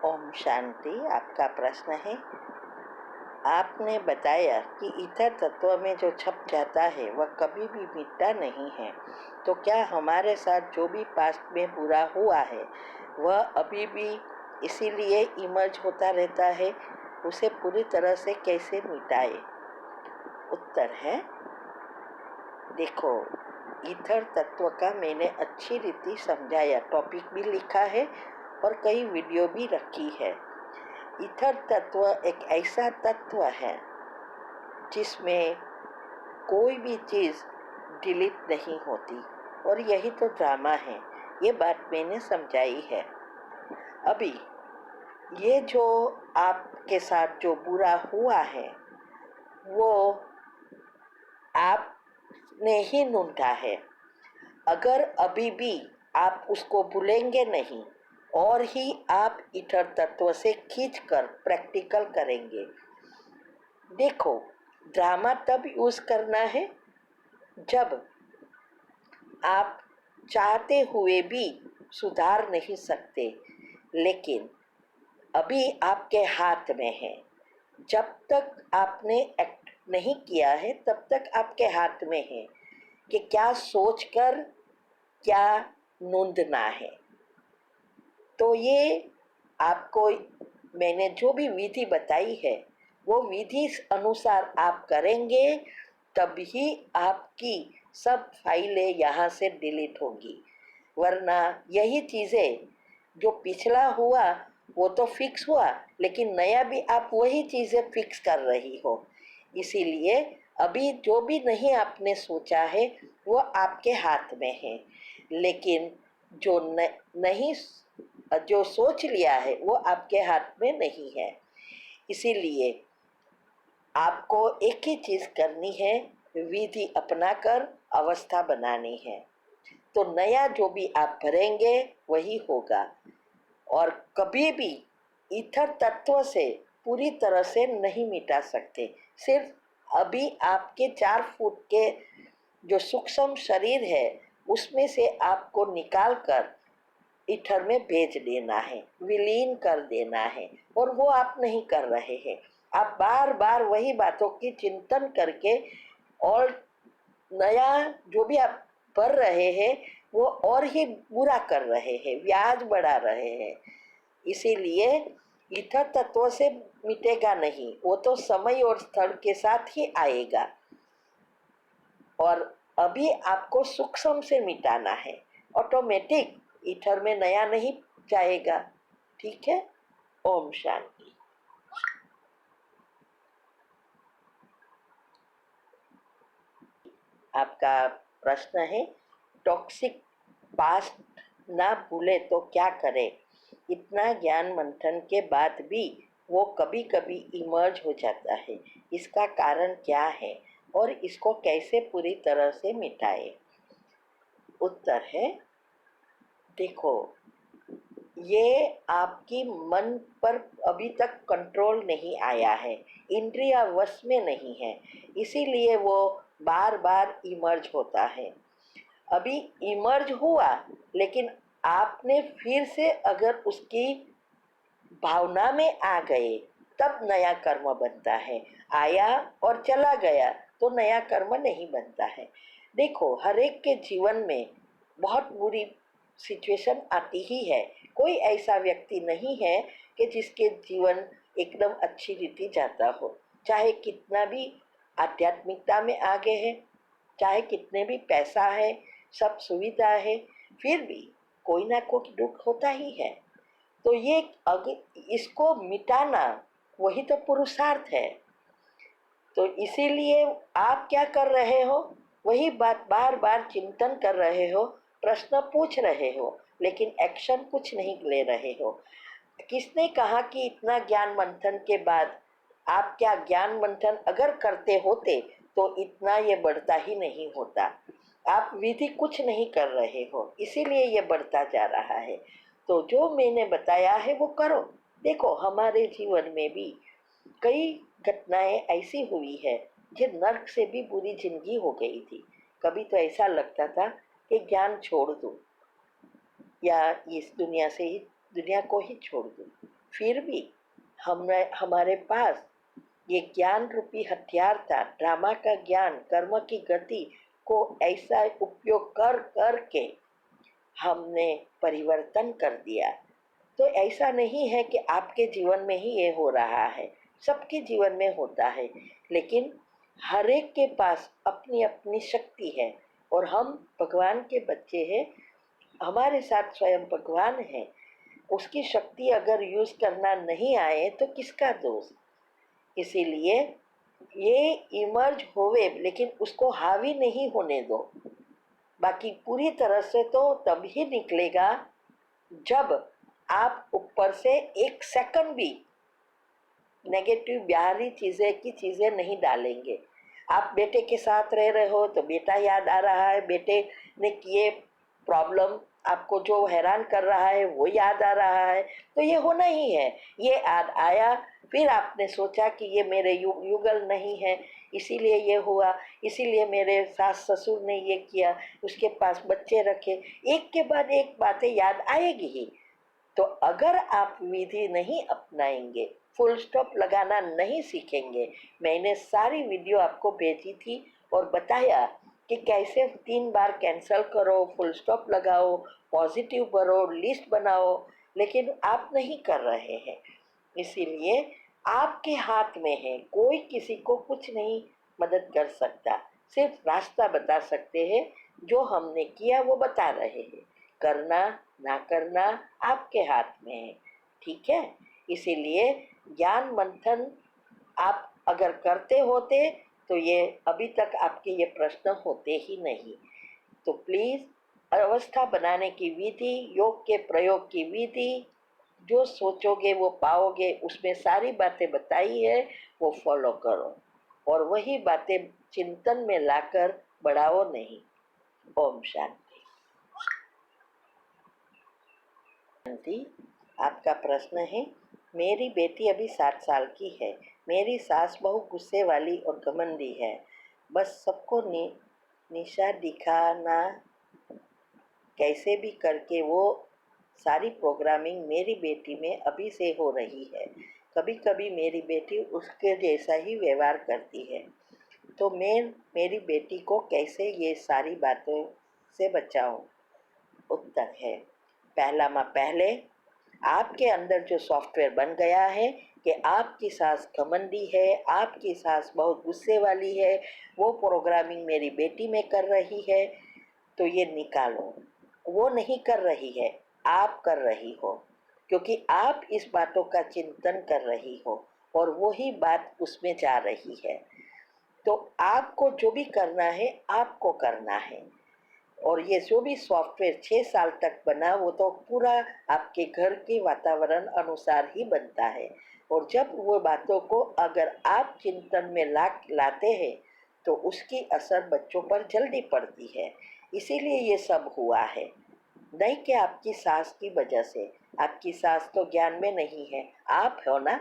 ओम शांति। आपका प्रश्न है, आपने बताया कि ईथर तत्व में जो छप जाता है वह कभी भी मिटता नहीं है, तो क्या हमारे साथ जो भी पास्ट में पूरा हुआ है वह अभी भी इसीलिए इमर्ज होता रहता है? उसे पूरी तरह से कैसे मिटाए? उत्तर है, देखो, ईथर तत्व का मैंने अच्छी रीति समझाया, टॉपिक भी लिखा है और कई वीडियो भी रखी है। ईथर तत्व एक ऐसा तत्व है जिसमें कोई भी चीज़ डिलीट नहीं होती, और यही तो ड्रामा है। ये बात मैंने समझाई है। अभी ये जो आपके साथ जो बुरा हुआ है वो आपने ही ढूंढा है। अगर अभी भी आप उसको भूलेंगे नहीं और ही आप ईथर तत्व से खींचकर प्रैक्टिकल करेंगे। देखो, ड्रामा तब यूज करना है जब आप चाहते हुए भी सुधार नहीं सकते, लेकिन अभी आपके हाथ में है। जब तक आपने एक्ट नहीं किया है तब तक आपके हाथ में है कि क्या सोचकर क्या नूंदना है। तो ये आपको मैंने जो भी विधि बताई है वो विधि अनुसार आप करेंगे, तभी आपकी सब फाइलें यहाँ से डिलीट होगी। वरना यही चीज़ें जो पिछला हुआ वो तो फिक्स हुआ, लेकिन नया भी आप वही चीज़ें फिक्स कर रही हो। इसीलिए अभी जो भी नहीं आपने सोचा है वो आपके हाथ में है, लेकिन जो नहीं जो सोच लिया है वो आपके हाथ में नहीं है। इसीलिए आपको एक ही चीज़ करनी है, विधि अपनाकर अवस्था बनानी है। तो नया जो भी आप भरेंगे वही होगा, और कभी भी ईथर तत्व से पूरी तरह से नहीं मिटा सकते। सिर्फ अभी आपके 4 फुट के जो सूक्ष्म शरीर है उसमें से आपको निकाल कर ईथर में भेज देना है, विलीन कर देना है, और वो आप नहीं कर रहे हैं। आप बार बार वही बातों की चिंतन करके और नया जो भी आप भर रहे हैं वो और ही बुरा कर रहे हैं, ब्याज बढ़ा रहे हैं। इसीलिए ईथर तत्व से मिटेगा नहीं, वो तो समय और स्थल के साथ ही आएगा, और अभी आपको सूक्ष्म से मिटाना है। ऑटोमेटिक ईथर में नया नहीं जाएगा। ठीक है? ओम शांति। आपका प्रश्न है, टॉक्सिक पास्ट ना भूले तो क्या करें? इतना ज्ञान मंथन के बाद भी वो कभी कभी इमर्ज हो जाता है। इसका कारण क्या है और इसको कैसे पूरी तरह से मिटाए? उत्तर है, देखो, ये आपकी मन पर अभी तक कंट्रोल नहीं आया है, इंद्रिय वश में नहीं है, इसीलिए वो बार बार इमर्ज होता है। अभी इमर्ज हुआ, लेकिन आपने फिर से अगर उसकी भावना में आ गए तब नया कर्म बनता है। आया और चला गया तो नया कर्म नहीं बनता है। देखो, हर एक के जीवन में बहुत बुरी सिचुएशन आती ही है। कोई ऐसा व्यक्ति नहीं है कि जिसके जीवन एकदम अच्छी रीति जाता हो। चाहे कितना भी आध्यात्मिकता में आगे है, चाहे कितने भी पैसा है, सब सुविधा है, फिर भी कोई ना कोई दुख होता ही है। तो ये इसको मिटाना वही तो पुरुषार्थ है। तो इसीलिए आप क्या कर रहे हो, वही बात बार बार चिंतन कर रहे हो, प्रश्न पूछ रहे हो, लेकिन एक्शन कुछ नहीं ले रहे हो। किसने कहा कि इतना ज्ञान मंथन के बाद आप क्या ज्ञान मंथन अगर करते होते तो इतना ये बढ़ता ही नहीं होता। आप विधि कुछ नहीं कर रहे हो, इसीलिए ये बढ़ता जा रहा है। तो जो मैंने बताया है वो करो। देखो, हमारे जीवन में भी कई घटनाएं ऐसी हुई है जो नर्क से भी बुरी जिंदगी हो गई थी। कभी तो ऐसा लगता था कि ज्ञान छोड़ दूं या इस दुनिया से ही दुनिया को ही छोड़ दूँ। फिर भी हमारे पास ये ज्ञान रूपी हथियार था, ड्रामा का ज्ञान, कर्म की गति को ऐसा उपयोग कर कर के हमने परिवर्तन कर दिया। तो ऐसा नहीं है कि आपके जीवन में ही ये हो रहा है, सबके जीवन में होता है, लेकिन हर एक के पास अपनी अपनी शक्ति है और हम भगवान के बच्चे हैं, हमारे साथ स्वयं भगवान है। उसकी शक्ति अगर यूज करना नहीं आए तो किसका दोष। इसीलिए ये इमर्ज होवे, लेकिन उसको हावी नहीं होने दो। बाकी पूरी तरह से तो तभी निकलेगा जब आप ऊपर से एक सेकंड भी नेगेटिव बाहरी चीज़ें नहीं डालेंगे। आप बेटे के साथ रह रहे हो तो बेटा याद आ रहा है, बेटे ने किए प्रॉब्लम, आपको जो हैरान कर रहा है वो याद आ रहा है, तो ये होना ही है। ये याद आया, फिर आपने सोचा कि ये मेरे युगल नहीं है, इसीलिए ये हुआ, इसीलिए मेरे सास ससुर ने ये किया, उसके पास बच्चे रखे, एक के बाद एक बातें याद आएगी ही। तो अगर आप विधि नहीं अपनाएंगे, फुल स्टॉप लगाना नहीं सीखेंगे, मैंने सारी वीडियो आपको भेजी थी और बताया कि कैसे 3 बार कैंसल करो, फुल स्टॉप लगाओ, पॉजिटिव भरो, लिस्ट बनाओ, लेकिन आप नहीं कर रहे हैं। इसीलिए आपके हाथ में है, कोई किसी को कुछ नहीं मदद कर सकता, सिर्फ रास्ता बता सकते हैं। जो हमने किया वो बता रहे हैं, करना ना करना आपके हाथ में है, ठीक है। इसीलिए ज्ञान मंथन आप अगर करते होते तो ये अभी तक आपके ये प्रश्न होते ही नहीं। तो प्लीज़ अवस्था बनाने की विधि, योग के प्रयोग की विधि, जो सोचोगे वो पाओगे, उसमें सारी बातें बताई है, वो फॉलो करो और वही बातें चिंतन में लाकर बढ़ाओ नहीं। ओम शांति। आपका प्रश्न है, मेरी बेटी अभी 7 साल की है, मेरी सास बहुत गुस्से वाली और घमंडी है, बस सबको निशा दिखाना, कैसे भी करके वो सारी प्रोग्रामिंग मेरी बेटी में अभी से हो रही है। कभी कभी मेरी बेटी उसके जैसा ही व्यवहार करती है, तो मैं मेरी बेटी को कैसे ये सारी बातों से बचाऊं। उत्तर है, पहले आपके अंदर जो सॉफ्टवेयर बन गया है कि आपकी सास घमंडी है, आपकी सास बहुत गुस्से वाली है, वो प्रोग्रामिंग मेरी बेटी में कर रही है, तो ये निकालो। वो नहीं कर रही है, आप कर रही हो, क्योंकि आप इस बातों का चिंतन कर रही हो और वही बात उसमें जा रही है। तो आपको जो भी करना है आपको करना है। और ये जो भी सॉफ्टवेयर 6 साल तक बना वो तो पूरा आपके घर के वातावरण अनुसार ही बनता है, और जब वो बातों को अगर आप चिंतन में लाते हैं तो उसकी असर बच्चों पर जल्दी पड़ती है। इसीलिए ये सब हुआ है, नहीं कि आपकी सास की वजह से। आपकी सास तो ज्ञान में नहीं है, आप हो ना।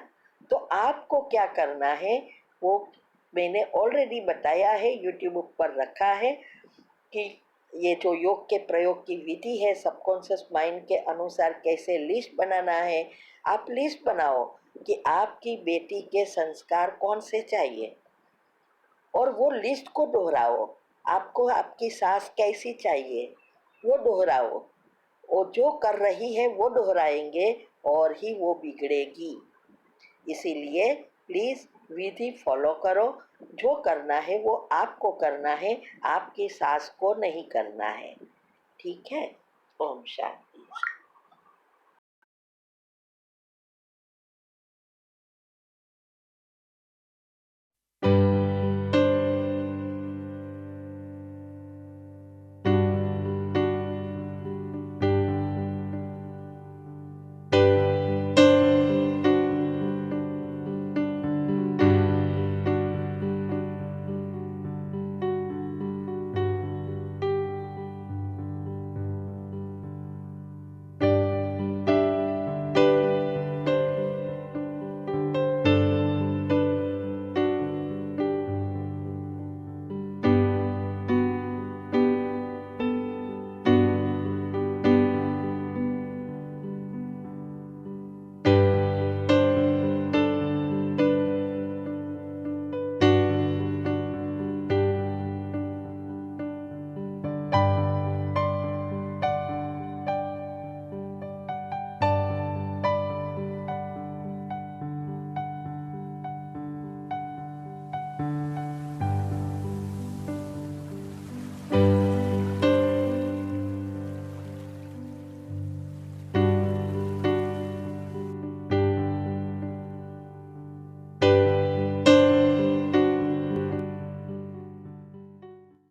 तो आपको क्या करना है वो मैंने ऑलरेडी बताया है, यूट्यूब पर रखा है कि ये जो योग के प्रयोग की विधि है, सबकॉन्शियस माइंड के अनुसार कैसे लिस्ट बनाना है। आप लिस्ट बनाओ कि आपकी बेटी के संस्कार कौन से चाहिए और वो लिस्ट को दोहराओ। आपको आपकी सास कैसी चाहिए वो दोहराओ, और जो कर रही है वो दोहराएंगे और ही वो बिगड़ेगी। इसीलिए प्लीज़ विधि फॉलो करो, जो करना है वो आपको करना है, आपकी सास को नहीं करना है, ठीक है। ओम शांति।